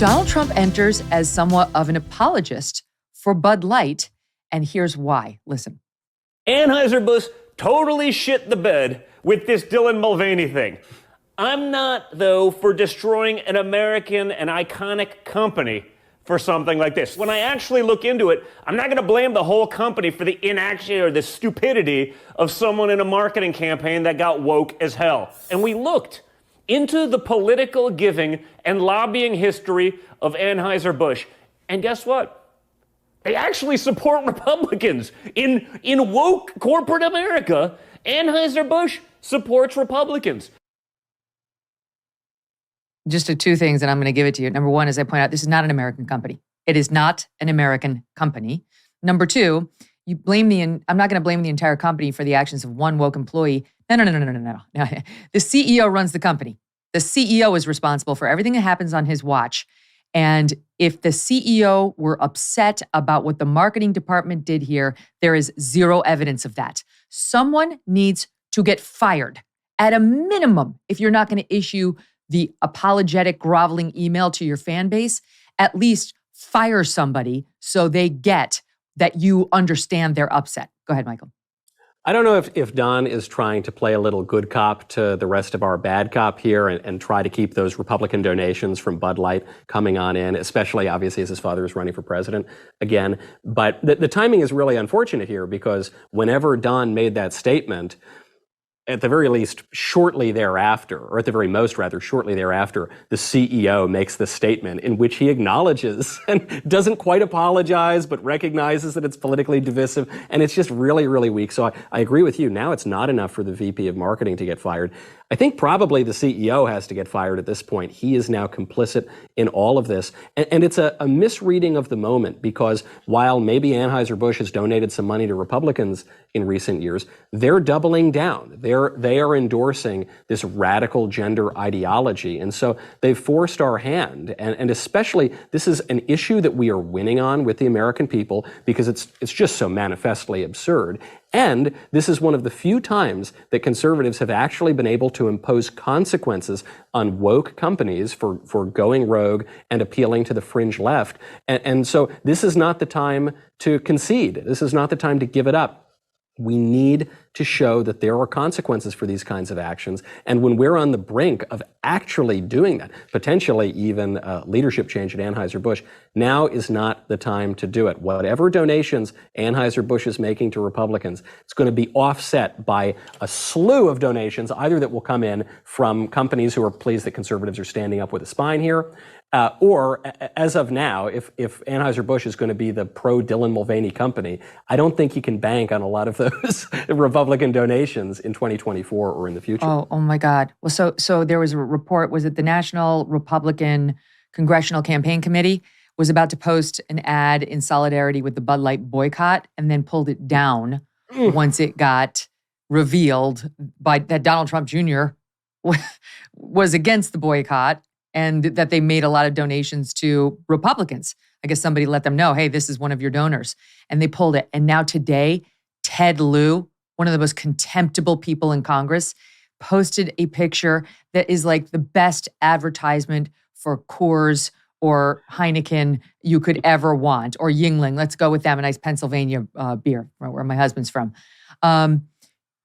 Donald Trump enters as somewhat of an apologist for Bud Light, and here's why. Listen. Anheuser-Busch totally shit the bed with this Dylan Mulvaney thing. I'm not, though, for destroying an American and iconic company for something like this. When I actually look into it, I'm not going to blame the whole company for the inaction or the stupidity of someone in a marketing campaign that got woke as hell. And we looked into the political giving and lobbying history of Anheuser-Busch. And guess what? They actually support Republicans. In woke corporate America, Anheuser-Busch supports Republicans. Just two things, and I'm going to give it to you. Number one, as I point out, this is not an American company. It is not an American company. Number two, you blame I'm not going to blame the entire company for the actions of one woke employee. No. The CEO runs the company. The CEO is responsible for everything that happens on his watch. And if the CEO were upset about what the marketing department did here, there is zero evidence of that. Someone needs to get fired. At a minimum, if you're not going to issue the apologetic, groveling email to your fan base, at least fire somebody so they get that you understand they're upset. Go ahead, Michael. I don't know if Don is trying to play a little good cop to the rest of our bad cop here and try to keep those Republican donations from Bud Light coming on in, especially obviously as his father is running for president again. But the timing is really unfortunate here because whenever Don made that statement, at the very least, shortly thereafter, or at the very most, rather, shortly thereafter, the CEO makes this statement in which he acknowledges and doesn't quite apologize, but recognizes that it's politically divisive, and it's just really, really weak. So I agree with you. Now it's not enough for the VP of marketing to get fired. I think probably the CEO has to get fired at this point. He is now complicit in all of this. And it's a misreading of the moment because while maybe Anheuser-Busch has donated some money to Republicans in recent years, they're doubling down. They are endorsing this radical gender ideology. And so they've forced our hand. And especially, this is an issue that we are winning on with the American people because it's just so manifestly absurd. And this is one of the few times that conservatives have actually been able to impose consequences on woke companies for going rogue and appealing to the fringe left. And so this is not the time to concede. This is not the time to give it up. We need to show that there are consequences for these kinds of actions. And when we're on the brink of actually doing that, potentially even leadership change at Anheuser-Busch, now is not the time to do it. Whatever donations Anheuser-Busch is making to Republicans, it's going to be offset by a slew of donations, either that will come in from companies who are pleased that conservatives are standing up with a spine here, or as of now, if Anheuser-Busch is going to be the pro-Dylan Mulvaney company, I don't think you can bank on a lot of those Republican donations in 2024 or in the future. Oh my God. Well, so there was a report, was it the National Republican Congressional Campaign Committee was about to post an ad in solidarity with the Bud Light boycott and then pulled it down once it got revealed by that Donald Trump Jr. was against the boycott and that they made a lot of donations to Republicans. I guess somebody let them know, hey, this is one of your donors. And they pulled it. And now today, Ted Lieu, one of the most contemptible people in Congress, posted a picture that is like the best advertisement for Coors or Heineken you could ever want, or Yingling. Let's go with them, a nice Pennsylvania beer, where my husband's from.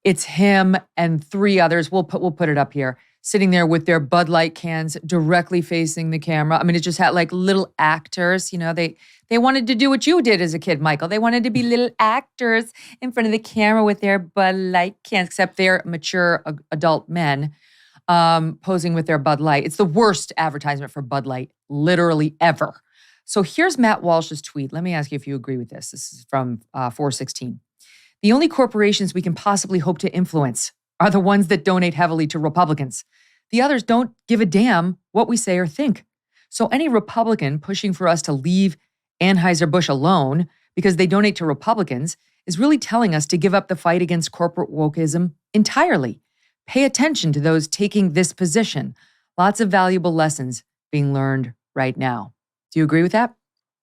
It's him and three others. We'll put it up here, sitting there with their Bud Light cans directly facing the camera. I mean, it just had like little actors. You know, they wanted to do what you did as a kid, Michael. They wanted to be little actors in front of the camera with their Bud Light cans, except they're mature adult men posing with their Bud Light. It's the worst advertisement for Bud Light, literally ever. So here's Matt Walsh's tweet. Let me ask you if you agree with this. This is from 416. The only corporations we can possibly hope to influence are the ones that donate heavily to Republicans. The others don't give a damn what we say or think. So any Republican pushing for us to leave Anheuser-Busch alone because they donate to Republicans is really telling us to give up the fight against corporate wokeism entirely. Pay attention to those taking this position. Lots of valuable lessons being learned right now. Do you agree with that?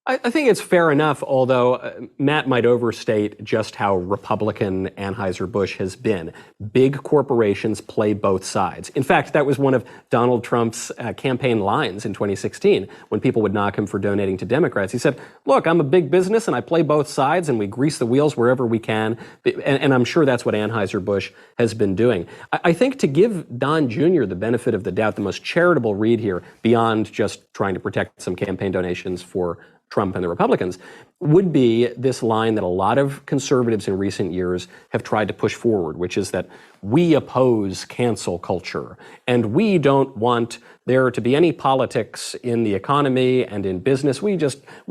I think it's fair enough, although Matt might overstate just how Republican Anheuser-Busch has been. Big corporations play both sides. In fact, that was one of Donald Trump's campaign lines in 2016 when people would knock him for donating to Democrats. He said, look, I'm a big business and I play both sides and we grease the wheels wherever we can. And I'm sure that's what Anheuser-Busch has been doing. I think to give Don Jr. the benefit of the doubt, the most charitable read here, beyond just trying to protect some campaign donations for Trump and the Republicans, would be this line that a lot of conservatives in recent years have tried to push forward, which is that we oppose cancel culture and we don't want there to be any politics in the economy and in business. We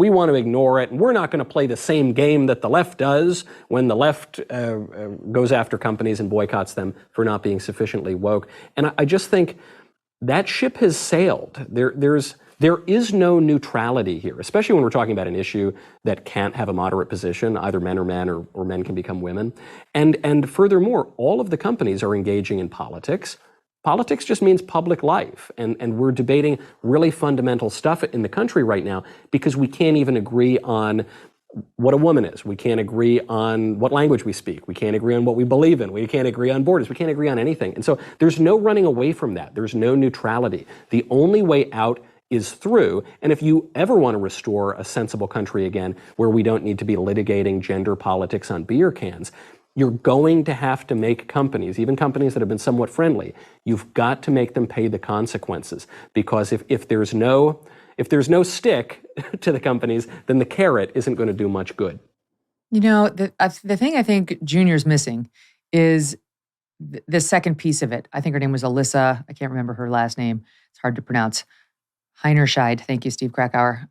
want to ignore it, and we're not going to play the same game that the left does when the left goes after companies and boycotts them for not being sufficiently woke. And I just think that ship has sailed. There is no neutrality here, especially when we're talking about an issue that can't have a moderate position. Either men are men or men can become women. And furthermore, all of the companies are engaging in politics. Politics just means public life. And we're debating really fundamental stuff in the country right now because we can't even agree on what a woman is. We can't agree on what language we speak. We can't agree on what we believe in. We can't agree on borders. We can't agree on anything. And so there's no running away from that. There's no neutrality. The only way out is through. And if you ever want to restore a sensible country again, where we don't need to be litigating gender politics on beer cans, you're going to have to make companies, even companies that have been somewhat friendly, you've got to make them pay the consequences. Because if there's no stick to the companies, then the carrot isn't going to do much good. You know, the thing I think Junior's missing is the second piece of it. I think her name was Alyssa. I can't remember her last name. It's hard to pronounce. Heinerscheid. Thank you, Steve Krakauer.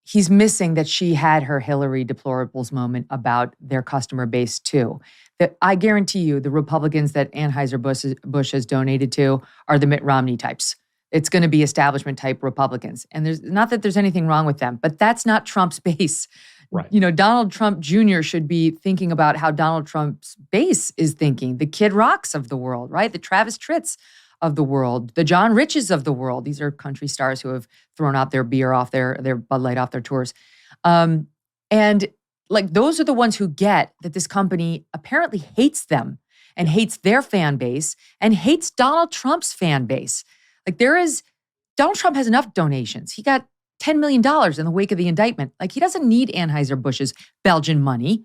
He's missing that she had her Hillary deplorables moment about their customer base too. That I guarantee you the Republicans that Anheuser-Busch has donated to are the Mitt Romney types. It's going to be establishment type Republicans. And there's not that there's anything wrong with them, but that's not Trump's base. Right. You know, Donald Trump Jr. should be thinking about how Donald Trump's base is thinking. The Kid Rocks of the world, right? The Travis Tritts of the world, the John Riches of the world. These are country stars who have thrown out their beer off their Bud Light off their tours. And like those are the ones who get that this company apparently hates them and hates their fan base and hates Donald Trump's fan base. Like Donald Trump has enough donations. He got $10 million in the wake of the indictment. Like he doesn't need Anheuser-Busch's Belgian money.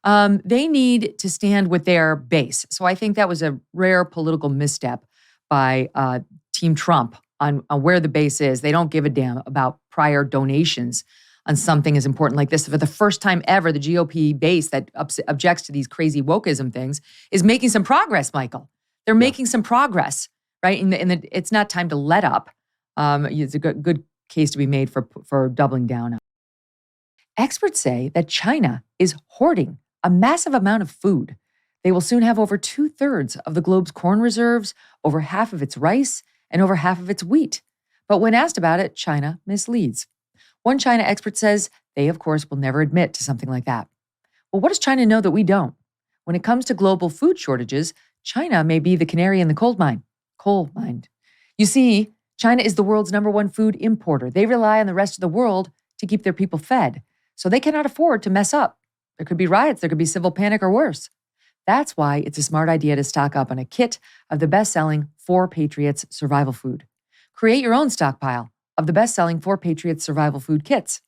They need to stand with their base. So I think that was a rare political misstep by Team Trump on where the base is. They don't give a damn about prior donations on something as important like this. For the first time ever, the GOP base that objects to these crazy wokeism things is making some progress, Michael. They're making some progress, right? And it's not time to let up. It's a good case to be made for doubling down. Experts say that China is hoarding a massive amount of food. They will soon have over 2/3 of the globe's corn reserves, over half of its rice, and over half of its wheat. But when asked about it, China misleads. One China expert says they, of course, will never admit to something like that. Well, what does China know that we don't? When it comes to global food shortages, China may be the canary in the coal mine. You see, China is the world's #1 food importer. They rely on the rest of the world to keep their people fed. So they cannot afford to mess up. There could be riots, there could be civil panic or worse. That's why it's a smart idea to stock up on a kit of the best-selling 4 Patriots survival food. Create your own stockpile of the best-selling 4 Patriots survival food kits.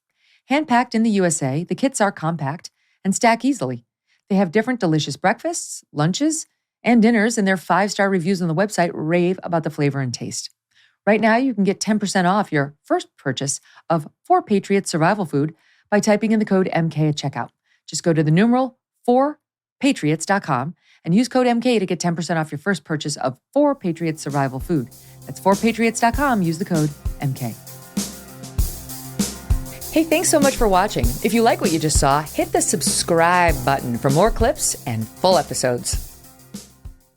Hand-packed in the USA, the kits are compact and stack easily. They have different delicious breakfasts, lunches, and dinners, and their 5-star reviews on the website rave about the flavor and taste. Right now, you can get 10% off your first purchase of 4 Patriots survival food by typing in the code MK at checkout. Just go to the numeral 4patriots.com and use code MK to get 10% off your first purchase of 4 Patriots survival food. That's 4patriots.com. Use the code MK. Hey, thanks so much for watching. If you like what you just saw, hit the subscribe button for more clips and full episodes.